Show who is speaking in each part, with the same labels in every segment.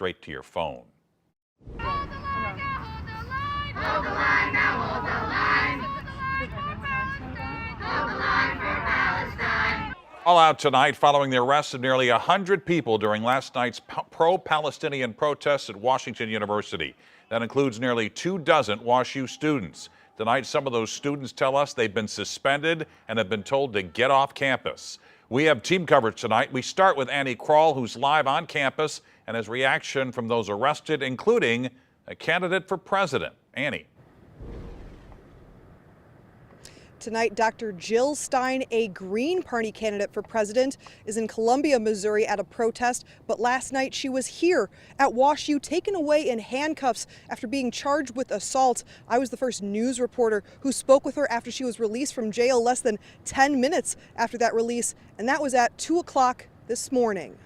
Speaker 1: straight to your phone.
Speaker 2: Hold the line now, hold the line. Hold the line now, hold the line. Hold the line for Palestine.
Speaker 1: All out tonight following the arrest of nearly 100 people during last night's pro-Palestinian protests at Washington University. That includes nearly 24 WashU students. Tonight, some of those students tell us they've been suspended and have been told to get off campus. We have team coverage tonight. We start with Annie Krall, who's live on campus, and his reaction from those arrested, including a candidate for president. Annie.
Speaker 3: Tonight, Dr. Jill Stein, a Green Party candidate for president, is in Columbia, Missouri at a protest. But last night she was here at WashU, taken away in handcuffs after being charged with assault. I was the first news reporter who spoke with her after she was released from jail less than 10 minutes after that release, and that was at 2 o'clock this morning.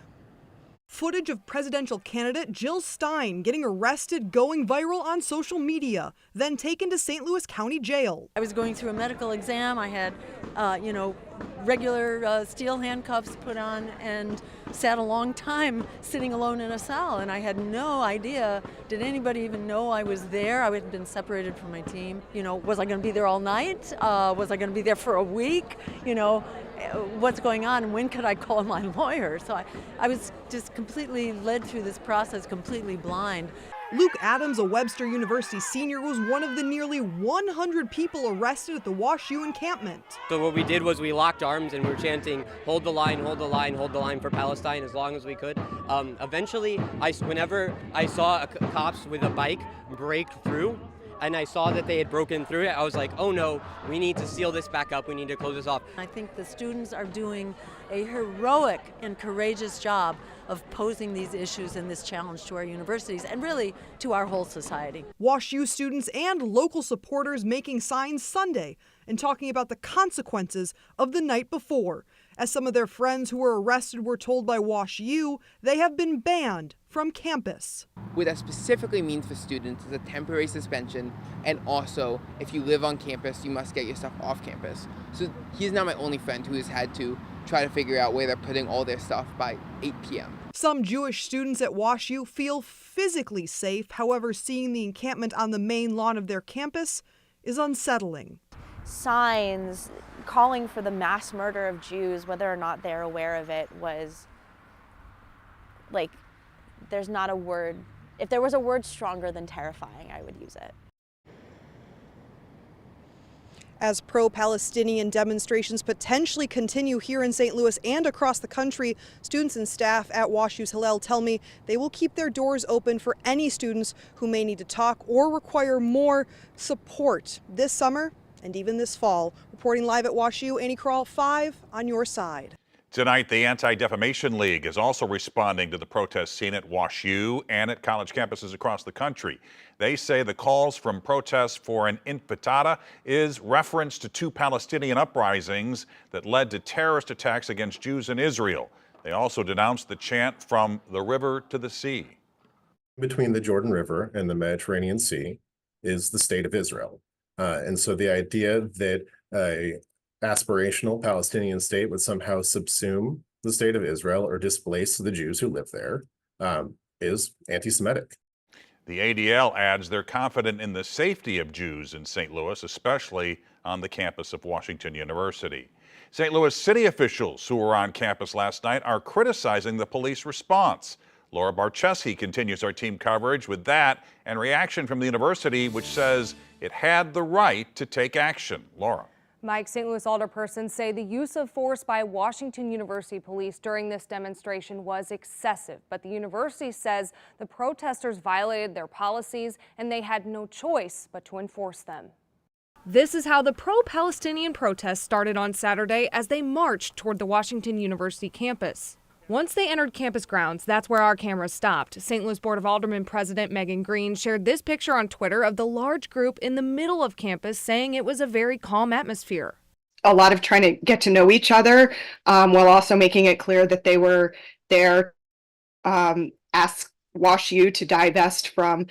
Speaker 3: Footage of presidential candidate Jill Stein getting arrested going viral on social media, then taken to St. Louis County Jail.
Speaker 4: I was going through a medical exam. I had, regular steel handcuffs put on and sat a long time sitting alone in a cell. And I had no idea, did anybody even know I was there? I had been separated from my team. Was I going to be there all night? Was I going to be there for a week? What's going on and when could I call my lawyer? So I was just completely led through this process, completely blind.
Speaker 3: Luke Adams, a Webster University senior, was one of the nearly 100 people arrested at the WashU encampment.
Speaker 5: So what we did was we locked arms and we were chanting, hold the line, hold the line, hold the line for Palestine as long as we could. Eventually, whenever I saw cops with a bike break through, and I saw that they had broken through it, I was like, oh no, we need to seal this back up, we need to close this off.
Speaker 4: I think the students are doing a heroic and courageous job of posing these issues and this challenge to our universities and really to our whole society.
Speaker 3: WashU students and local supporters making signs Sunday and talking about the consequences of the night before. As some of their friends who were arrested were told by WashU, they have been banned from campus.
Speaker 6: What that specifically means for students is a temporary suspension, and also if you live on campus, you must get your stuff off campus. So he's not my only friend who has had to try to figure out where they're putting all their stuff by 8 p.m.
Speaker 3: Some Jewish students at WashU feel physically safe. However, seeing the encampment on the main lawn of their campus is unsettling.
Speaker 7: Signs calling for the mass murder of Jews, whether or not they're aware of it, was like, there's not a word. If there was a word stronger than terrifying, I would use it.
Speaker 3: As pro-Palestinian demonstrations potentially continue here in St. Louis and across the country, students and staff at WashU's Hillel tell me they will keep their doors open for any students who may need to talk or require more support this summer and even this fall. Reporting live at WashU, Annie Krall, 5 on your side.
Speaker 1: Tonight, the Anti-Defamation League is also responding to the protest scene at WashU and at college campuses across the country. They say the calls from protests for an intifada is reference to 2 Palestinian uprisings that led to terrorist attacks against Jews in Israel. They also denounced the chant from the river to the sea.
Speaker 8: Between the Jordan River and the Mediterranean Sea is the state of Israel. And so the idea that a aspirational Palestinian state would somehow subsume the state of Israel or displace the Jews who live there is anti-Semitic.
Speaker 1: The ADL adds they're confident in the safety of Jews in St. Louis, especially on the campus of Washington University. St. Louis city officials who were on campus last night are criticizing the police response. Laura Barczewski continues our team coverage with that and reaction from the university, which says it had the right to take action. Laura.
Speaker 9: Mike, St. Louis alderpersons say the use of force by Washington University police during this demonstration was excessive, but the university says the protesters violated their policies and they had no choice but to enforce them.
Speaker 10: This is how the pro-Palestinian protests started on Saturday as they marched toward the Washington University campus. Once they entered campus grounds, that's where our cameras stopped. St. Louis Board of Aldermen President Megan Green shared this picture on Twitter of the large group in the middle of campus, saying it was a very calm atmosphere.
Speaker 11: A lot of trying to get to know each other, while also making it clear that they were there, ask WashU to divest from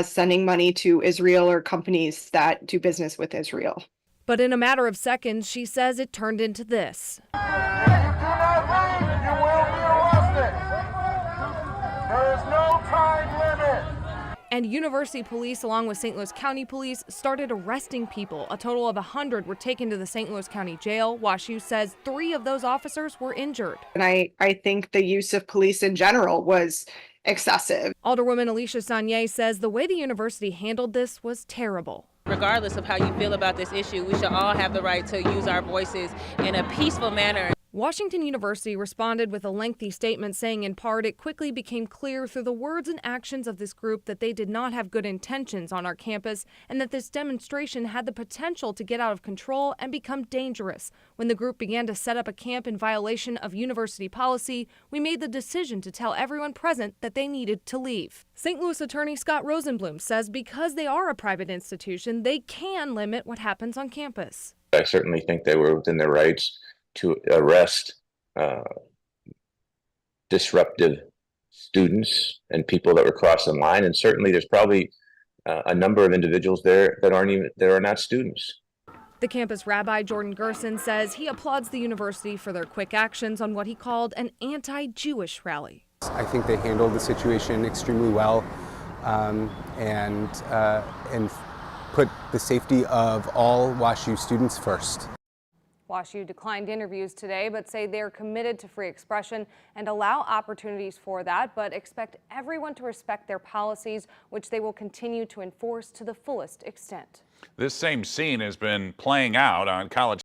Speaker 11: sending money to Israel or companies that do business with Israel.
Speaker 10: But in a matter of seconds, she says it turned into this.
Speaker 2: There is no time
Speaker 10: And university police, along with St. Louis County Police, started arresting people. A total of 100 were taken to the St. Louis County Jail. WashU says 3 of those officers were injured.
Speaker 11: And I think the use of police in general was excessive.
Speaker 10: Alderwoman Alicia Saunier says the way the university handled this was terrible.
Speaker 12: Regardless of how you feel about this issue, we should all have the right to use our voices in a peaceful manner.
Speaker 10: Washington University responded with a lengthy statement saying in part it quickly became clear through the words and actions of this group that they did not have good intentions on our campus and that this demonstration had the potential to get out of control and become dangerous. When the group began to set up a camp in violation of university policy, we made the decision to tell everyone present that they needed to leave. St. Louis attorney Scott Rosenblum says because they are a private institution, they can limit what happens on campus.
Speaker 13: I certainly think they were within their rights to arrest disruptive students and people that were crossing the line, and certainly there's probably a number of individuals there that are not students.
Speaker 10: The campus rabbi Jordan Gerson says he applauds the university for their quick actions on what he called an anti-Jewish rally.
Speaker 14: I think they handled the situation extremely well and put the safety of all WashU students first.
Speaker 9: WashU declined interviews today, but say they're committed to free expression and allow opportunities for that, but expect everyone to respect their policies, which they will continue to enforce to the fullest extent.
Speaker 1: This same scene has been playing out on college